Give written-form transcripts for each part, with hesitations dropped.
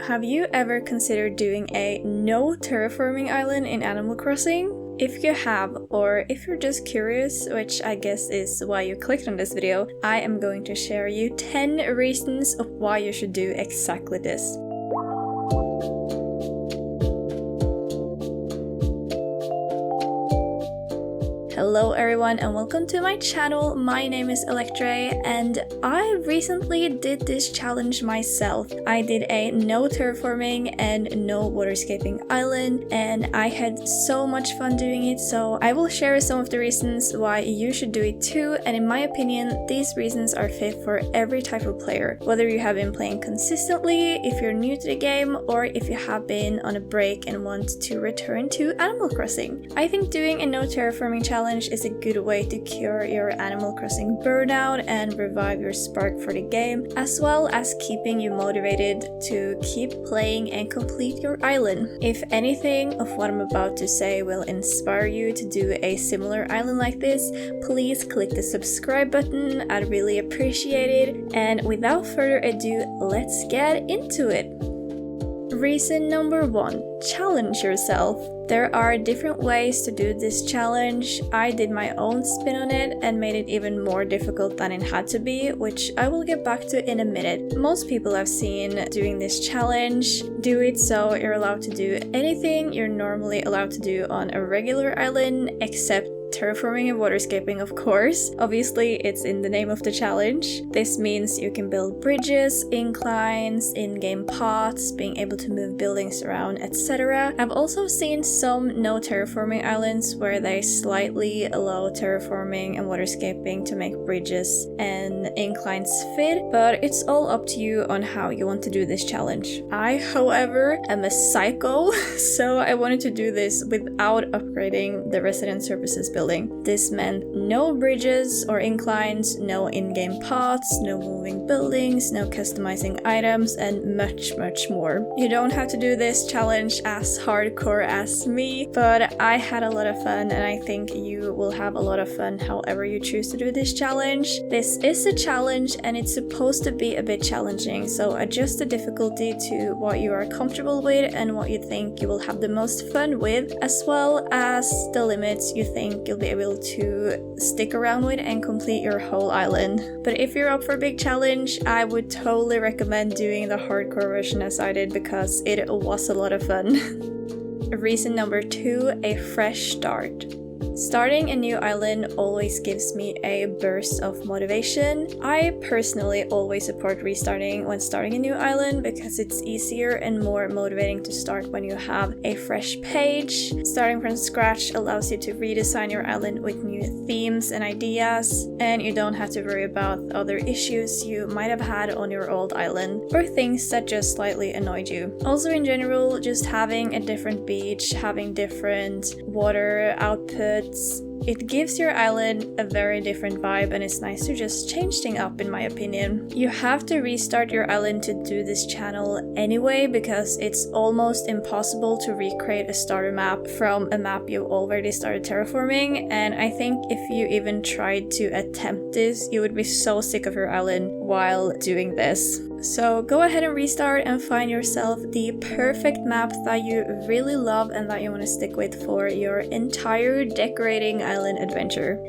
Have you ever considered doing a no terraforming island in Animal Crossing? If you have, or if you're just curious, which I guess is why you clicked on this video, I am going to share you 10 reasons of why you should do exactly this. Hello everyone and welcome to my channel. My name is Electrey and I recently did this challenge myself. I did a no terraforming and no waterscaping island and I had so much fun doing it, so I will share some of the reasons why you should do it too, and in my opinion these reasons are fit for every type of player, whether you have been playing consistently, if you're new to the game, or if you have been on a break and want to return to Animal Crossing. I think doing a no terraforming challenge is a good way to cure your Animal Crossing burnout and revive your spark for the game, as well as keeping you motivated to keep playing and complete your island. If anything of what I'm about to say will inspire you to do a similar island like this, please click the subscribe button, I'd really appreciate it. And without further ado, let's get into it. Reason number 1. Challenge yourself. There are different ways to do this challenge. I did my own spin on it and made it even more difficult than it had to be, which I will get back to in a minute. Most people I've seen doing this challenge do it so you're allowed to do anything you're normally allowed to do on a regular island, except terraforming and waterscaping, of course. Obviously, it's in the name of the challenge. This means you can build bridges, inclines, in-game paths, being able to move buildings around, etc. I've also seen some no terraforming islands where they slightly allow terraforming and waterscaping to make bridges and inclines fit, but it's all up to you on how you want to do this challenge. I, however, am a psycho, so I wanted to do this without upgrading the resident services building. This meant no bridges or inclines, no in-game paths, no moving buildings, no customizing items, and much more. You don't have to do this challenge as hardcore as me, but I had a lot of fun and I think you will have a lot of fun however you choose to do this challenge. This is a challenge and it's supposed to be a bit challenging, so adjust the difficulty to what you are comfortable with and what you think you will have the most fun with, as well as the limits you think you'll be able to stick around with and complete your whole island. But if you're up for a big challenge, I would totally recommend doing the hardcore version as I did, because it was a lot of fun. Reason number 2, a fresh start. Starting a new island always gives me a burst of motivation. I personally always support restarting when starting a new island because it's easier and more motivating to start when you have a fresh page. Starting from scratch allows you to redesign your island with new themes and ideas, and you don't have to worry about other issues you might have had on your old island, or things that just slightly annoyed you. Also, in general, just having a different beach, having different water output, it gives your island a very different vibe, and it's nice to just change things up, in my opinion. You have to restart your island to do this channel anyway, because it's almost impossible to recreate a starter map from a map you already started terraforming, and I think if you even tried to attempt this, you would be so sick of your island while doing this. So go ahead and restart and find yourself the perfect map that you really love and that you want to stick with for your entire decorating island adventure.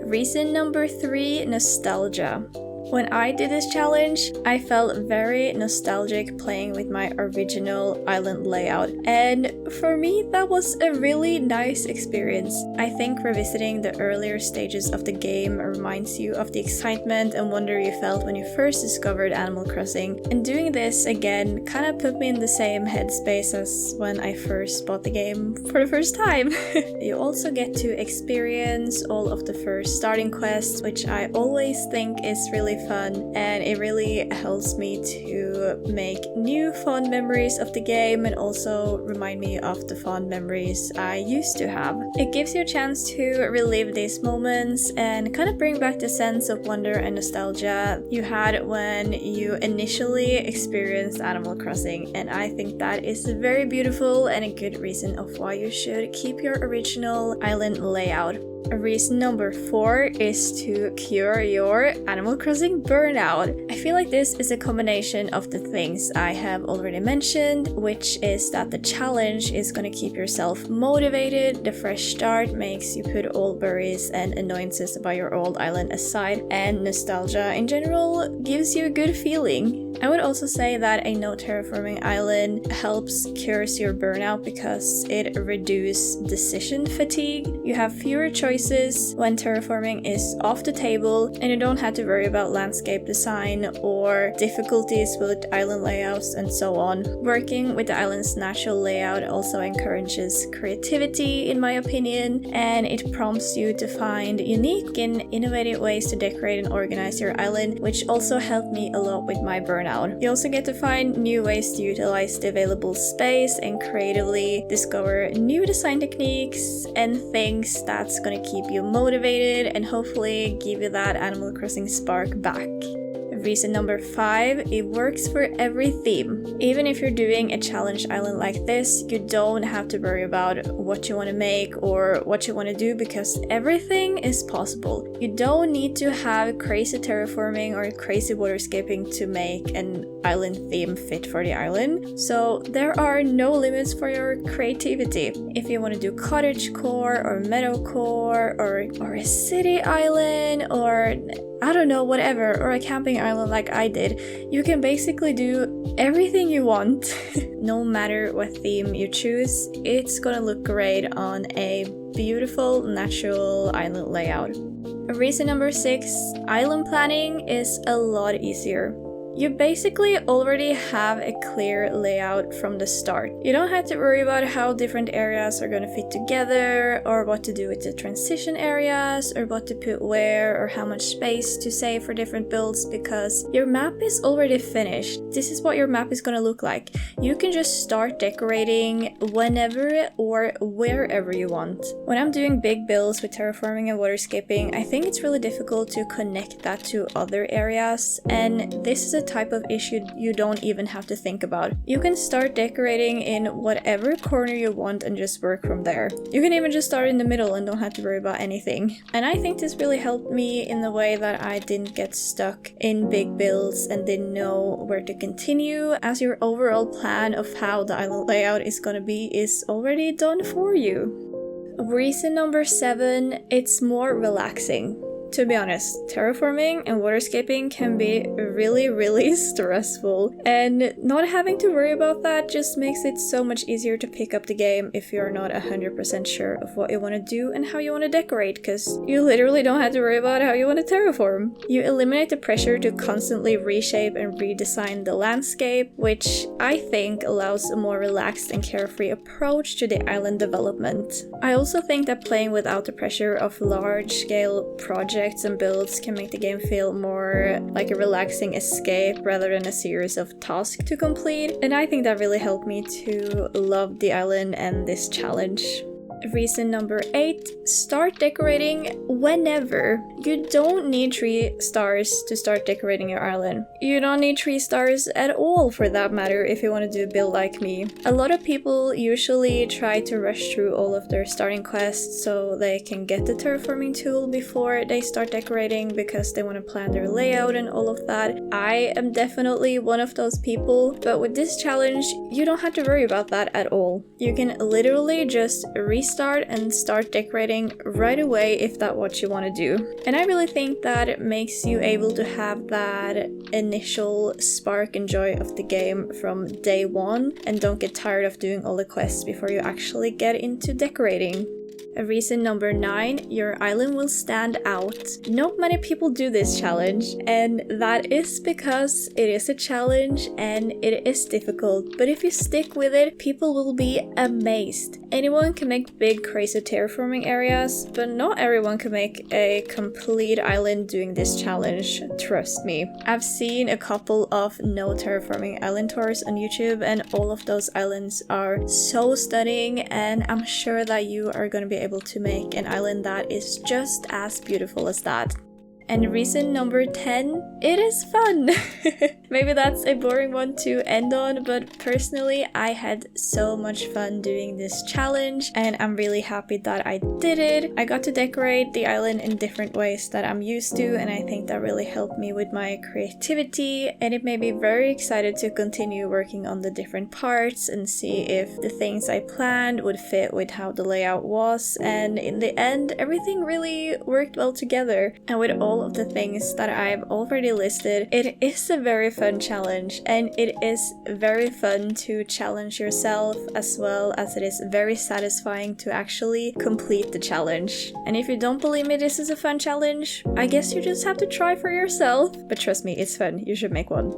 Reason number 3, nostalgia. When I did this challenge, I felt very nostalgic playing with my original island layout, and for me that was a really nice experience. I think revisiting the earlier stages of the game reminds you of the excitement and wonder you felt when you first discovered Animal Crossing, and doing this again kind of put me in the same headspace as when I first bought the game for the first time. You also get to experience all of the first starting quests, which I always think is really fun, and it really helps me to make new fond memories of the game and also remind me of the fond memories I used to have. It gives you a chance to relive these moments and kind of bring back the sense of wonder and nostalgia you had when you initially experienced Animal Crossing, and I think that is very beautiful and a good reason of why you should keep your original island layout. Reason number 4 is to cure your Animal Crossing burnout. I feel like this is a combination of the things I have already mentioned, which is that the challenge is going to keep yourself motivated, the fresh start makes you put all worries and annoyances about your old island aside, and nostalgia in general gives you a good feeling. I would also say that a No Terraforming Island helps cures your burnout because it reduces decision fatigue. You have fewer choices when terraforming is off the table, and you don't have to worry about landscape design or difficulties with island layouts and so on. Working with the island's natural layout also encourages creativity, in my opinion, and it prompts you to find unique and innovative ways to decorate and organize your island, which also helped me a lot with my burnout. You also get to find new ways to utilize the available space and creatively discover new design techniques and things that's gonna keep you motivated and hopefully give you that Animal Crossing spark back. Reason number 5, it works for every theme. Even if you're doing a challenge island like this, you don't have to worry about what you want to make or what you want to do because everything is possible. You don't need to have crazy terraforming or crazy waterscaping to make an island theme fit for the island. So there are no limits for your creativity. If you want to do cottagecore or meadowcore or a city island or I don't know, whatever, or a camping island like I did, you can basically do everything you want. No matter what theme you choose, it's gonna look great on a beautiful natural island layout. Reason number 6, island planning is a lot easier. You basically already have a clear layout from the start. You don't have to worry about how different areas are going to fit together, or what to do with the transition areas, or what to put where, or how much space to save for different builds, because your map is already finished. This is what your map is going to look like. You can just start decorating whenever or wherever you want. When I'm doing big builds with terraforming and waterscaping, I think it's really difficult to connect that to other areas, and this is a type of issue you don't even have to think about. You can start decorating in whatever corner you want and just work from there. You can even just start in the middle and don't have to worry about anything. And I think this really helped me in the way that I didn't get stuck in big builds and didn't know where to continue, as your overall plan of how the island layout is gonna be is already done for you. Reason number 7, it's more relaxing. To be honest, terraforming and waterscaping can be really stressful, and not having to worry about that just makes it so much easier to pick up the game if you're not 100% sure of what you want to do and how you want to decorate, because you literally don't have to worry about how you want to terraform. You eliminate the pressure to constantly reshape and redesign the landscape, which I think allows a more relaxed and carefree approach to the island development. I also think that playing without the pressure of large-scale projects and builds can make the game feel more like a relaxing escape rather than a series of tasks to complete, and I think that really helped me to love the island and this challenge. Reason number 8, start decorating whenever. You don't need 3 stars to start decorating your island. You don't need 3 stars at all for that matter if you want to do a build like me. A lot of people usually try to rush through all of their starting quests so they can get the terraforming tool before they start decorating because they want to plan their layout and all of that. I am definitely one of those people, but with this challenge, you don't have to worry about that at all. You can literally just restart and start decorating right away if that's what you want to do. And I really think that it makes you able to have that initial spark and joy of the game from day one and don't get tired of doing all the quests before you actually get into decorating. Reason number 9, your island will stand out. Not many people do this challenge, and that is because it is a challenge and it is difficult, but if you stick with it, people will be amazed. Anyone can make big crazy terraforming areas, but not everyone can make a complete island doing this challenge, trust me. I've seen a couple of No Terraforming Island tours on YouTube, and all of those islands are so stunning, and I'm sure that you are going to be able to make an island that is just as beautiful as that. And reason number 10, it is fun! Maybe that's a boring one to end on, but personally I had so much fun doing this challenge and I'm really happy that I did it. I got to decorate the island in different ways that I'm used to, and I think that really helped me with my creativity, and it made me very excited to continue working on the different parts and see if the things I planned would fit with how the layout was, and in the end everything really worked well together. And with all of the things that I've already listed, it is a very fun challenge, and it is very fun to challenge yourself as well as it is very satisfying to actually complete the challenge. And if you don't believe me this is a fun challenge, I guess you just have to try for yourself. But trust me, it's fun. You should make one.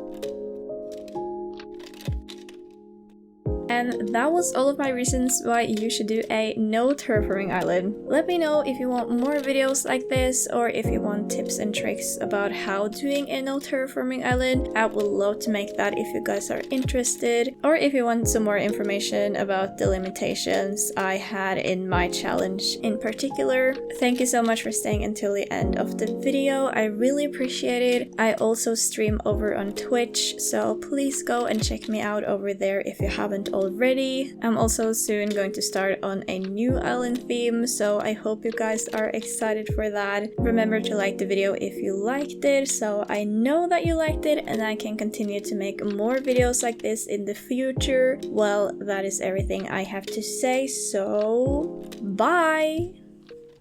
And that was all of my reasons why you should do a no terraforming island. Let me know if you want more videos like this, or if you want tips and tricks about how doing a no terraforming island. I would love to make that if you guys are interested, or if you want some more information about the limitations I had in my challenge in particular. Thank you so much for staying until the end of the video. I really appreciate it. I also stream over on Twitch, so please go and check me out over there if you haven't already. I'm also soon going to start on a new island theme, so I hope you guys are excited for that. Remember to like the video if you liked it, so I know that you liked it and I can continue to make more videos like this in the future. Well, that is everything I have to say, so bye!